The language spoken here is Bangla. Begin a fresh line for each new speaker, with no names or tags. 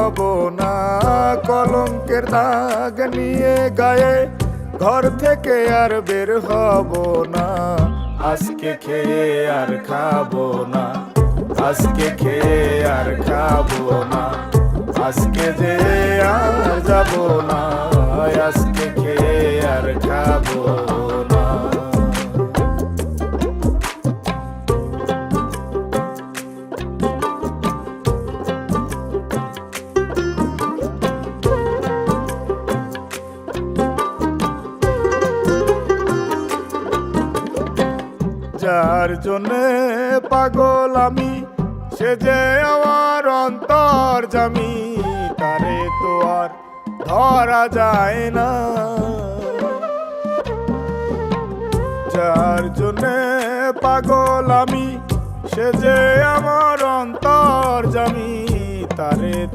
হব না। কলঙ্কের দাগ নিয়ে গায়ে ঘর থেকে আর বের হব না। আজকে খেয়ে আর খাবো না, আজকে খেয়ে আর খাবো না, আজকে যে আর যাবো না, আজকে খেয়ে আর খাবো না। যার জন্যে পাগল আমি, সে যে আমার অন্তর্যামী, তারে তো আর ধরা যায় না। যার জন্যে পাগল আমি, সে যে আমার অন্তর্যামী, তারে তো